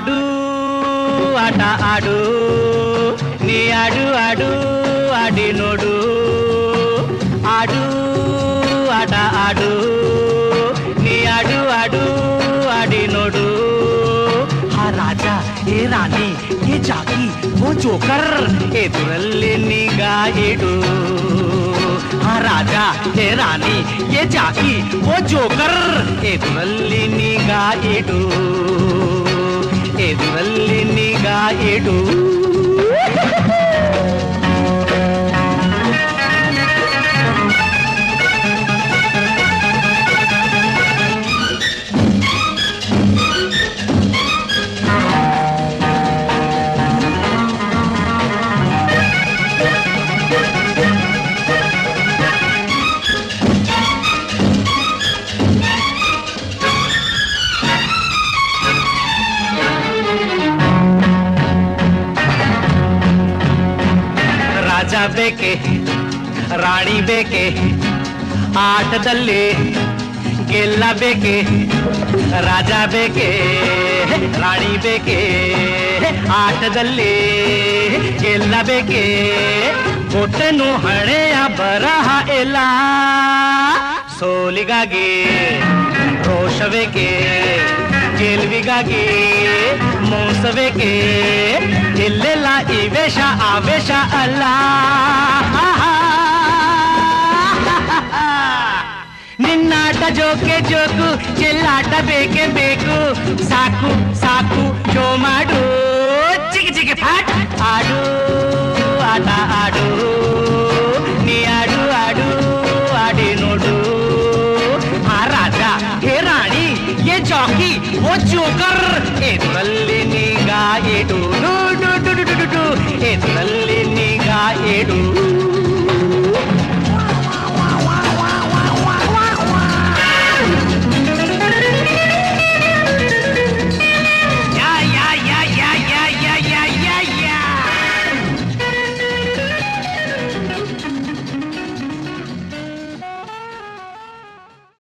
ಆಡು ಆಟ ಆಡು ನೀ ಆಡು ಆಡು ಆಡಿ ನೋಡು ಆಡು ಆಟ ಆಡು ನೀ ಆಡು ಆಡು ಆಡಿ ನೋಡು ಹಾ ರಾಜ ಏ ರಾಣಿ ಏ ಜಾಕಿ ಓ ಜೋಕರ್ ಎದುರಲ್ಲಿ ನಿಗಾ ಇಡು ಹಾ ರಾಜ ಏ ರಾಣಿ ಏ ಜಾಕಿ ಓ ಜೋಕರ್ ಎದುರಲ್ಲಿ ನಿಗಾ ಇಡು ಎದುರಲ್ಲಿ ನಿಗಾ ಇಡು ರಾಜ ಬೇಕೆ ರಾಣಿ ಬೇಕೆ ಆಟದಲ್ಲಿ ಗೆಲ್ಲಬೇಕೆ ರಾಜ ಬೇಕೆ ರಾಣಿ ಬೇಕೆ ಆಟದಲ್ಲಿ ಗೆಲ್ಲಬೇಕೆ ಕೊಟ್ಟನು ಹಣೆಯ ಬರಹ ಎಲ್ಲ ಸೋಲಿಗಾಗಿ ರೋಷಬೇಕೆ ಗೆಲುವಿಗಾಗಿ ಮೋಸಬೇಕೆ ಇಲ್ಲೆಲ್ಲ ಈ ವೇಷ ಆವೇಶ ಅಲ್ಲ ನಿನ್ನಾಟ ಜೋಕೆ ಜೋಕು ಚೆಲ್ಲಾಟ ಬೇಕೇ ಬೇಕು ಸಾಕು ಸಾಕು ಶೋ ಮಾಡು ಚಿಗಿ ಚಿಗಿ ಫಾಟ್ ಆಡು ಆಟ ಆಡು ನೀ ಆಡು ಆಡು ಆಡಿ ನೋಡು ಆ ರಾಜ ಹೇ ರಾಣಿ ये जॉकी वो जोकर ಎದುರಲ್ಲಿ ನಿಗಾ ಇಡು ಎದುರಲ್ಲಿ ನಿಗಾ ಇಡು